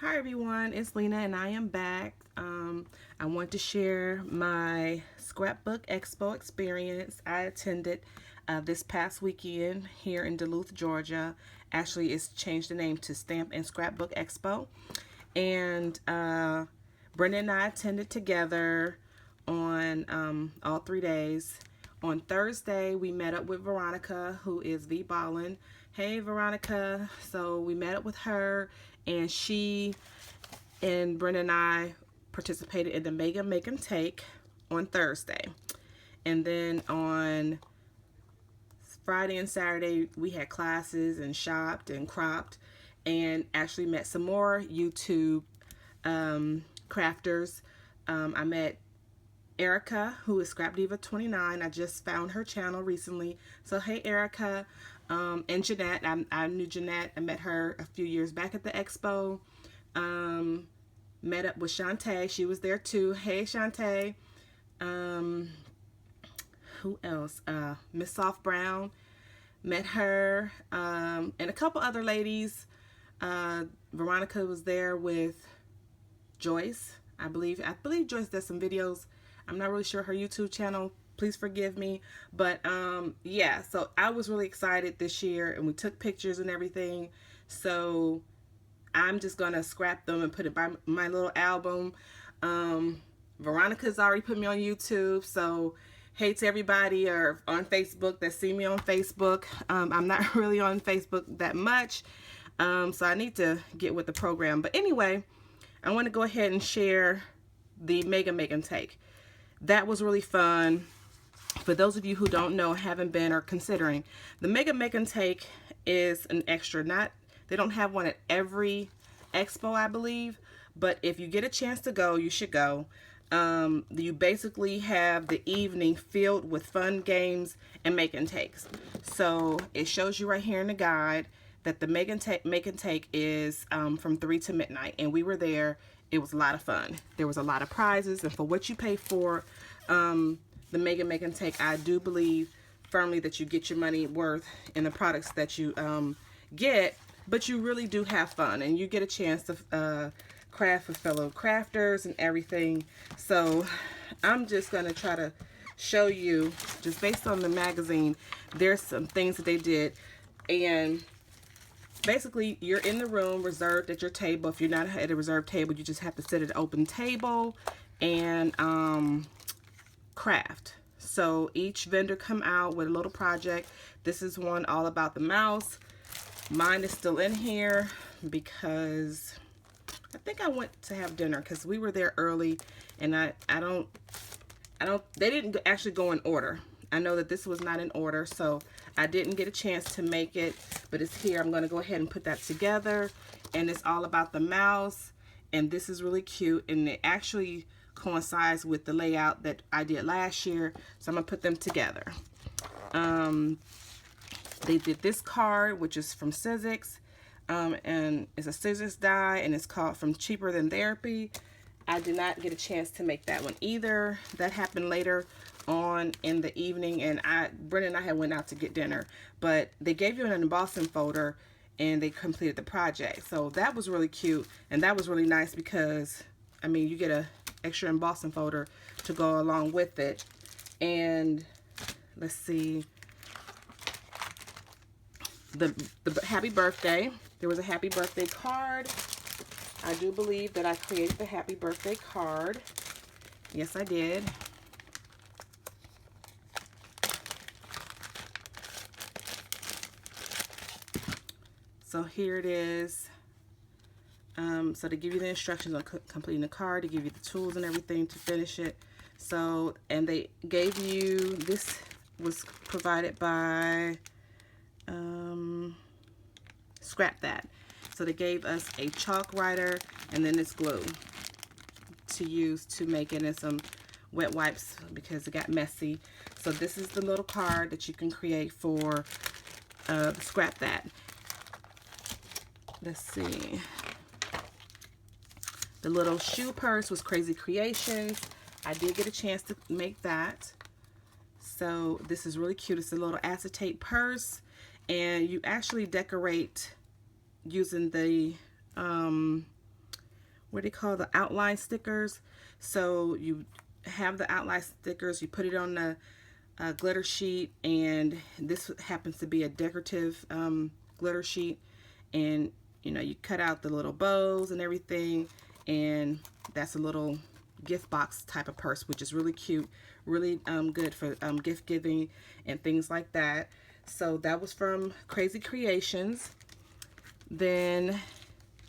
Hi everyone, it's Lena and I am back. I want to share my Scrapbook Expo experience I attended this past weekend here in Duluth, Georgia. Actually, it's changed the name to Stamp and Scrapbook Expo. And Brenda and I attended together on all 3 days. On Thursday, we met up with Veronica, who is V Ballin. Hey, Veronica. So we met up with her, and she and Brenda and I participated in the Mega Make and Take on Thursday. And then on Friday and Saturday, we had classes and shopped and cropped and actually met some more YouTube crafters. I met Erica, who is Scrap Diva 29. I just found her channel recently. So hey Erica, and Jeanette. I knew Jeanette. I met her a few years back at the expo. Met up with Shantae. She was there too. Hey Shantae. Who else? Miss Soft Brown. Met her. And a couple other ladies. Veronica was there with Joyce. I believe Joyce does some videos. I'm not really sure her YouTube channel. Please forgive me. But yeah, so I was really excited this year, and we took pictures and everything. So I'm just gonna scrap them and put it by my little album. Veronica's already put me on YouTube, so hey to everybody or on Facebook that see me on Facebook. I'm not really on Facebook that much, so I need to get with the program. But anyway, I want to go ahead and share the Mega Make and Take. That was really fun. For those of you who don't know, haven't been, or considering, the Mega Make and Take is an extra. They don't have one at every expo, I believe, but if you get a chance to go, you should go. You basically have the evening filled with fun games and make and takes. So it shows you right here in the guide that the make and take is from 3 to midnight, and we were there. It was a lot of fun. There was a lot of prizes, and for what you pay for the Mega Make and Take, I do believe firmly that you get your money worth in the products that you get, but you really do have fun, and you get a chance to craft with fellow crafters and everything. So I'm just going to try to show you, just based on the magazine, there's some things that they did, and basically you're in the room reserved at your table. If you're not at a reserved table, you just have to sit at an open table and craft. So each vendor come out with a little project. This is one all about the mouse. Mine is still in here because I think I went to have dinner because we were there early, and they didn't actually go in order. I know that this was not in order, so I didn't get a chance to make it, but it's here. I'm going to go ahead and put that together, and it's all about the mouse, and this is really cute, and it actually coincides with the layout that I did last year, so I'm going to put them together. They did this card, which is from Sizzix, and it's a Sizzix die, and it's called From Cheaper Than Therapy. I did not get a chance to make that one either. That happened later on in the evening, and Brenda and I had went out to get dinner, but they gave you an embossing folder and they completed the project. So that was really cute, and that was really nice because I mean, you get a extra embossing folder to go along with it. And let's see, the happy birthday, there was a happy birthday card. I do believe that I created the happy birthday card. Yes, I did. So here it is. So to give you the instructions on completing the card, to give you the tools and everything to finish it. So, and they gave you, this was provided by Scrap That. So they gave us a chalk writer and then this glue to use to make it, and some wet wipes because it got messy. So this is the little card that you can create for Scrap That. Let's see. The little shoe purse was Crazy Creations. I did get a chance to make that. So this is really cute. It's a little acetate purse, and you actually decorate using the what do you call the outline stickers. So you have the outline stickers, you put it on the glitter sheet, and this happens to be a decorative glitter sheet, and you know, you cut out the little bows and everything, and that's a little gift box type of purse, which is really cute, really good for gift giving and things like that. So that was from Crazy Creations. Then,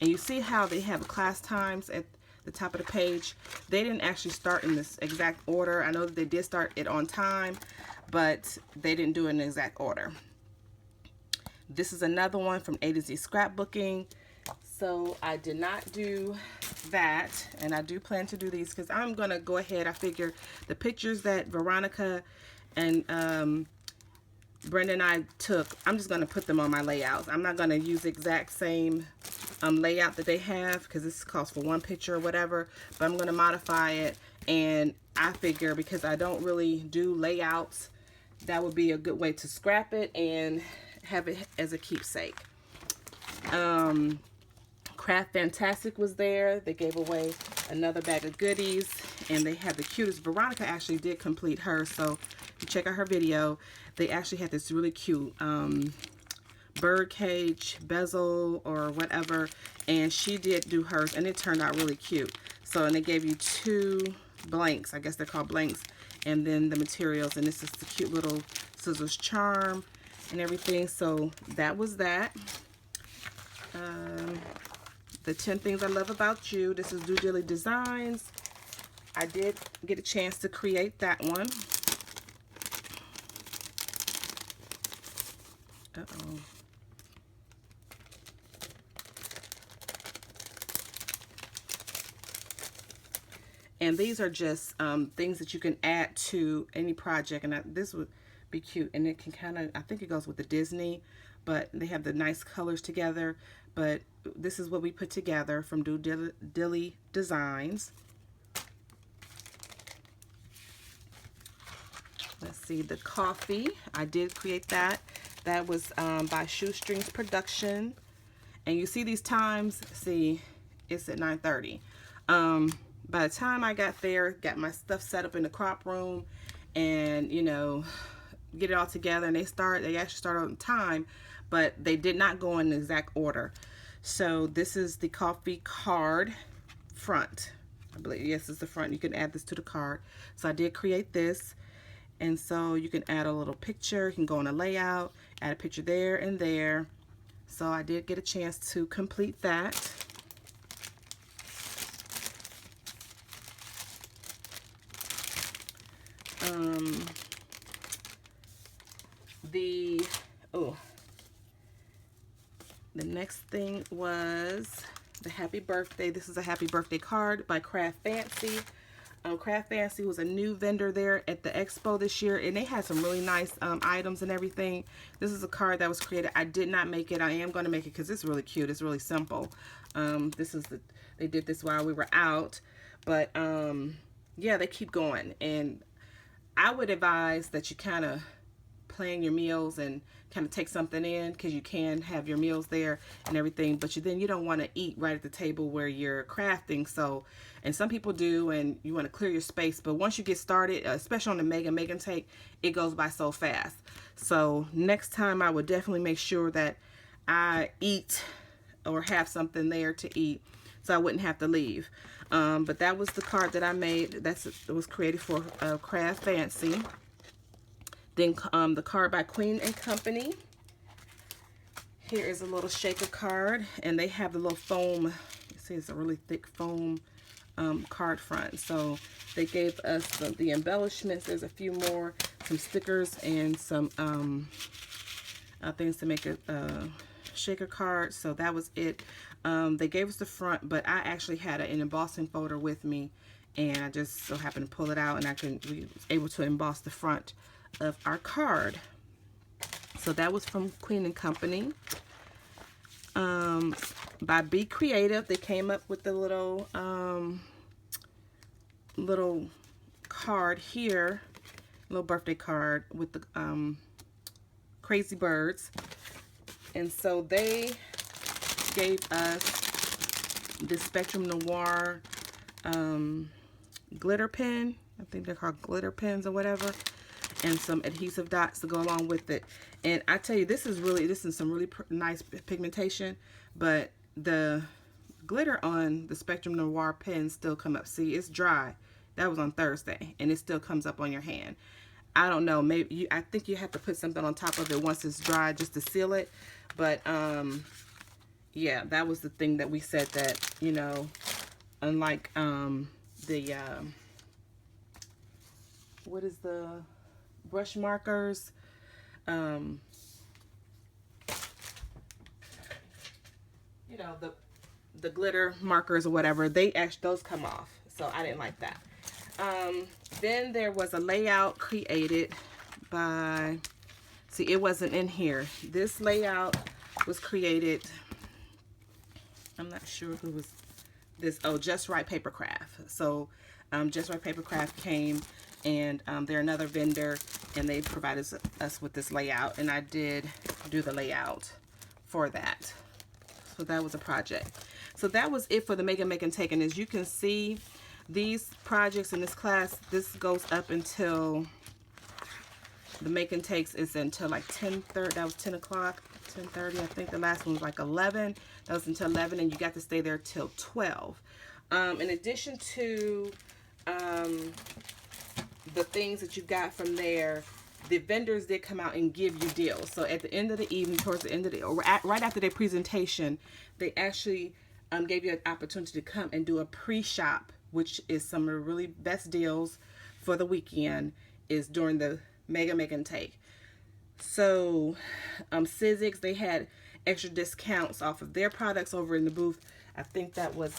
and you see how they have class times at the top of the page. They didn't actually start in this exact order. I know that they did start it on time, but they didn't do it in the exact order. This is another one from A to Z Scrapbooking. So I did not do that, and I do plan to do these because I'm gonna go ahead. I figure the pictures that Veronica and Brenda and I took, I'm just gonna put them on my layouts. I'm not gonna use the exact same layout that they have, because this calls for one picture or whatever, but I'm gonna modify it. And I figure, because I don't really do layouts, that would be a good way to scrap it and have it as a keepsake. Craft Fantastic was there. They gave away another bag of goodies, and they had the cutest. Veronica actually did complete hers, so if you check out her video, they actually had this really cute bird cage bezel or whatever, and she did do hers, and it turned out really cute. So, and they gave you 2 blanks, I guess they're called blanks, and then the materials, and this is the cute little scissors charm and everything. So that was that. The 10 Things I Love About You. This is Duluth Designs. I did get a chance to create that one. Uh-oh. And these are just things that you can add to any project. And this would be cute. And it can kind of, I think it goes with the Disney, but they have the nice colors together. But this is what we put together from Duluth Designs. Let's see, the coffee. I did create that. That was by Shoestrings Production. And you see these times, see, it's at 9:30. By the time I got there, got my stuff set up in the crop room, and, you know, get it all together, and they actually start on time, but they did not go in the exact order. So this is the coffee card front. I believe, yes, it's the front. You can add this to the card. So I did create this. And so you can add a little picture. You can go on a layout, add a picture there and there. So I did get a chance to complete that. The next thing was the happy birthday. This is a happy birthday card by Craft Fancy. Craft Fancy was a new vendor there at the expo this year, and they had some really nice items and everything. This is a card that was created. I did not make it. I am going to make it because it's really cute. It's really simple. They did this while we were out, but yeah, they keep going. And I would advise that you kind of plan your meals and kind of take something in, because you can have your meals there and everything, but then you don't want to eat right at the table where you're crafting. So, and some people do, and you want to clear your space, but once you get started, especially on the Megan take, it goes by so fast. So next time I would definitely make sure that I eat or have something there to eat, so I wouldn't have to leave. But that was the card that I made. It was created for Craft Fancy. Then the card by Queen and Company. Here is a little shaker card, and they have the little foam. You see, it's a really thick foam card front. So they gave us the embellishments. There's a few more, some stickers, and some things to make a shaker card. So that was it. They gave us the front, but I actually had an embossing folder with me, and I just so happened to pull it out, and we was able to emboss the front of our card. So that was from Queen and Company. By Be Creative, they came up with the little card here, little birthday card with the crazy birds. And so they gave us this Spectrum Noir glitter pen. I think they're called glitter pens or whatever. And some adhesive dots to go along with it. And I tell you, this is some really nice pigmentation, but the glitter on the Spectrum Noir pen still come up. See, it's dry. That was on Thursday, and it still comes up on your hand. I don't know, maybe I think you have to put something on top of it once it's dry just to seal it. But yeah, that was the thing that we said that, you know, unlike the what is the brush markers, you know, the glitter markers or whatever, those come off. So I didn't like that. Then there was a layout created by, see, it wasn't in here. This layout was created, I'm not sure who was this. Oh, Just Right Papercraft. So Just Right Papercraft came, and they're another vendor, and they provided us with this layout, and I did do the layout for that. So that was a project. So that was it for the Make and Take. And as you can see, these projects in this class, this goes up until the Make and Takes is until like 10:30. That was 10 o'clock, 10:30. I think the last one was like 11. That was until 11, and you got to stay there till 12. In addition to the things that you got from there, the vendors did come out and give you deals. So at the end of the evening, towards the end of the, or right after their presentation, they actually gave you an opportunity to come and do a pre-shop, which is some of the really best deals for the weekend, is during the Mega Make and Take. So Sizzix, they had extra discounts off of their products over in the booth. I think that was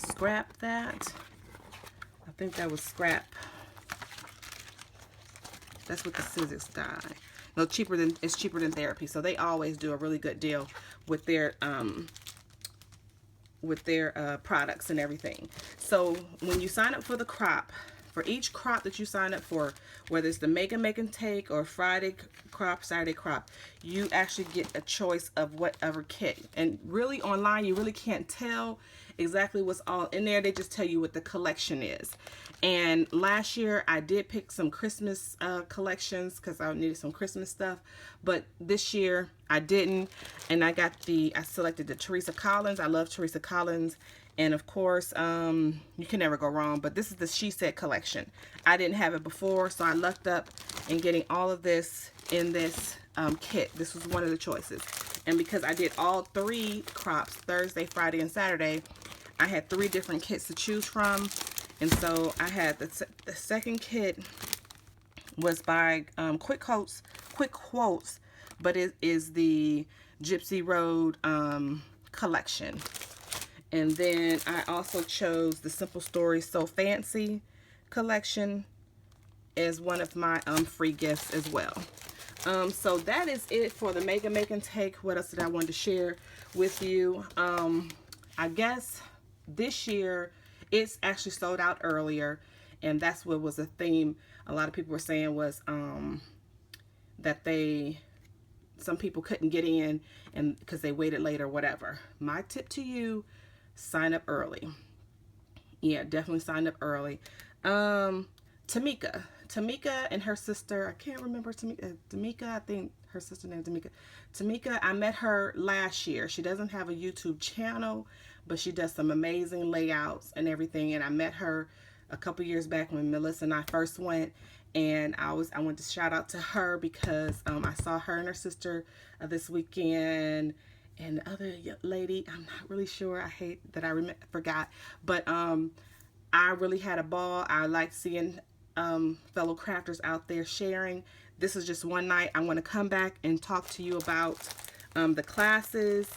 Scrap that. I think that was Scrap. That's what the Sizzix dye. No, it's cheaper than Therapy. So they always do a really good deal with their products and everything. So when you sign up for the crop, for each crop that you sign up for, whether it's the Make and Take or Friday crop, Saturday crop, you actually get a choice of whatever kit. And really online, you really can't tell exactly what's all in there. They just tell you what the collection is. And last year I did pick some Christmas collections because I needed some Christmas stuff, but this year I didn't. And I selected the Teresa Collins. I love Teresa Collins. And of course, you can never go wrong, but this is the She Said collection. I didn't have it before, so I lucked up in getting all of this in this kit. This was one of the choices. And because I did all 3 crops, Thursday, Friday, and Saturday, I had 3 different kits to choose from. And so I had the second kit was by Quick Quotes, but it is the Gypsy Road collection. And then I also chose the Simple Stories So Fancy collection as one of my free gifts as well. So that is it for the Make and Take. What else did I want to share with you? I guess this year it's actually sold out earlier, and that's what was a theme. A lot of people were saying was that some people couldn't get in and because they waited late or whatever. My tip to you: sign up early. Yeah, definitely sign up early. Tamika and her sister, I can't remember Tamika, I think her sister named Tamika, I met her last year. She doesn't have a YouTube channel, but she does some amazing layouts and everything. And I met her a couple years back when Melissa and I first went, and I want to shout out to her because I saw her and her sister this weekend. And the other lady, I'm not really sure. I hate that I forgot. But I really had a ball. I like seeing fellow crafters out there sharing. This is just one night. I'm going to come back and talk to you about the classes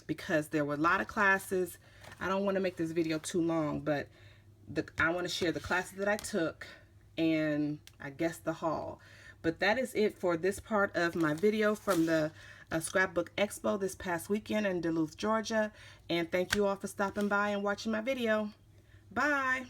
because there were a lot of classes. I don't want to make this video too long, but I want to share the classes that I took and I guess the haul. But that is it for this part of my video from the Scrapbook Expo this past weekend in Duluth, Georgia. And thank you all for stopping by and watching my video. Bye.